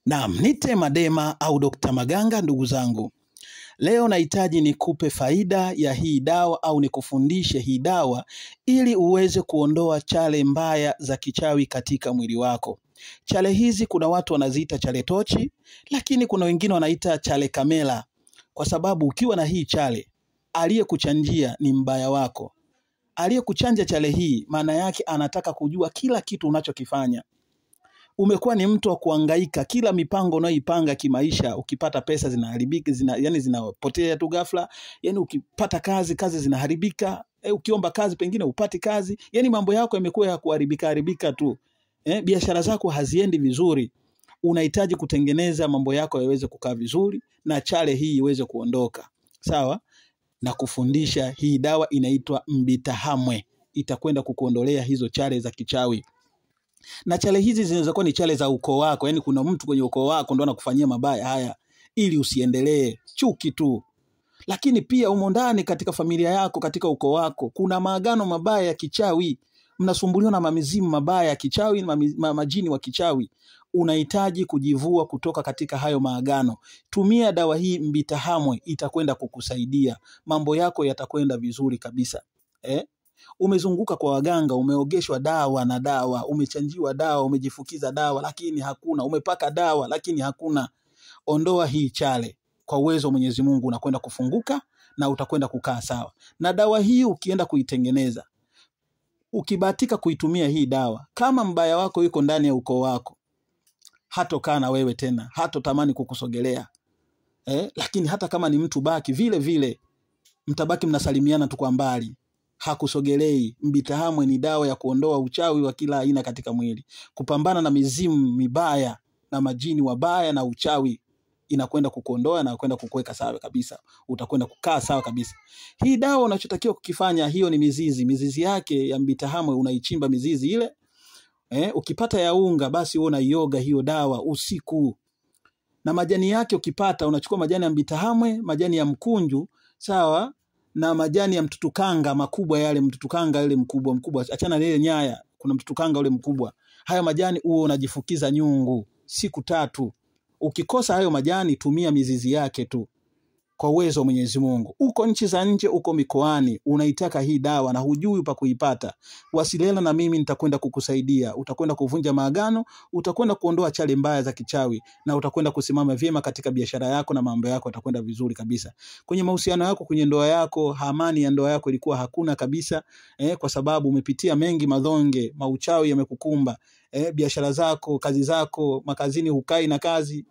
Naam, nite Madema au Dr. Maganga ndugu zangu. Leo nahitaji nikupe faida ya hii dawa au nikufundishe hii dawa ili uweze kuondoa chale mbaya za kichawi katika mwili wako. Chale hizi kuna watu wanaziita chale tochi, lakini kuna wengine wanaita chale kamela. Kwa sababu ukiwa na hii chale, aliyekuchanjia ni mbaya wako. Aliyekuchanja chale hii maana yake anataka kujua kila kitu unachokifanya. Umekuwa ni mtu wa kuhangaika, kila mipango unayoipanga kimaisha, ukipata pesa zinaharibika, zinapotea tu ghafla, yani ukipata kazi zinaharibika, ukiomba kazi pengine upati kazi, yani mambo yako yamekuwa ya kuharibika tu. Biashara zako haziendi vizuri. Unahitaji kutengeneza mambo yako yaweze kukaa vizuri na chale hii iweze kuondoka. Sawa? Na kufundisha hii dawa inaitwa Mbitahamwe. Itakwenda kukuondolea hizo chale za kichawi. Na chale hizi zinaweza kuwa ni chale za ukoo wako, yani kuna mtu kwenye ukoo wako ndo anakufanyia mabaya haya ili usiendelee, chuki tu. Lakini pia umo ndani katika familia yako, katika ukoo wako, kuna maagano mabaya ya kichawi. Mnasumbuliwa na mamizimu mabaya ya kichawi, majini wa kichawi. Unahitaji kujivua kutoka katika hayo maagano. Tumia dawa hii Mbitahamwe, itakwenda kukusaidia. Mambo yako yatakwenda vizuri kabisa. Umezunguka kwa waganga, umeogeshwa dawa na dawa, umechanjiwa dawa, umejifukiza dawa lakini hakuna, umepaka dawa lakini hakuna. Ondoa hii chale. Kwa uwezo wa Mwenyezi Mungu unakwenda kufunguka na utakwenda kukaa sawa. Na dawa hii ukienda kuitengeneza, ukibahatika kuitumia hii dawa, kama mbaya wako yuko ndani ya ukoo wako, hatokaa na wewe tena, hatotamani kukusogelea. Lakini hata kama ni mtu baki vile vile, mtabaki mnasalimiana tu kwa mbali. Hakusogelei. Mbitahamwe ni dawa ya kuondoa uchawi wa kila aina katika mwili, kupambana na mizimu mibaya na majini wabaya na uchawi. Inakwenda kukuondoa na kwenda kukuweka sawa kabisa. Utakwenda kukaa sawa kabisa. Hii dawa unachotakiwa kukifanya, hiyo ni mizizi yake ya Mbitahamwe. Unaichimba mizizi ile, ukipata ya unga basi wewe unaioga hiyo dawa usiku. Na majani yake ukipata, unachukua majani ya Mbitahamwe, majani ya mkunju, sawa, na majani ya mtutukanga makubwa yale, mtutukanga yale mkubwa, achana na ile nyaya, kuna mtutukanga ule mkubwa. Hayo majani uwe unajifukiza nyungu siku 3. Ukikosa hayo majani, tumia mizizi yake tu. Kwa uwezo wa Mwenyezi Mungu. Uko nchi za nje, uko mikoani, unaitaka hii dawa na hujui pa kuipata, wasiliana na mimi, nitakwenda kukusaidia. Utakwenda kuvunja maagano, utakwenda kuondoa chale mbaya za kichawi, na utakwenda kusimama vyema katika biashara yako na mambo yako yatakwenda vizuri kabisa. Kwenye mahusiano yako, kwenye ndoa yako, amani ya ndoa yako ilikuwa hakuna kabisa, kwa sababu umepitia mengi madhonge, mauchawi yamekukumba. Biashara zako, kazi zako, makazini hukai na kazi,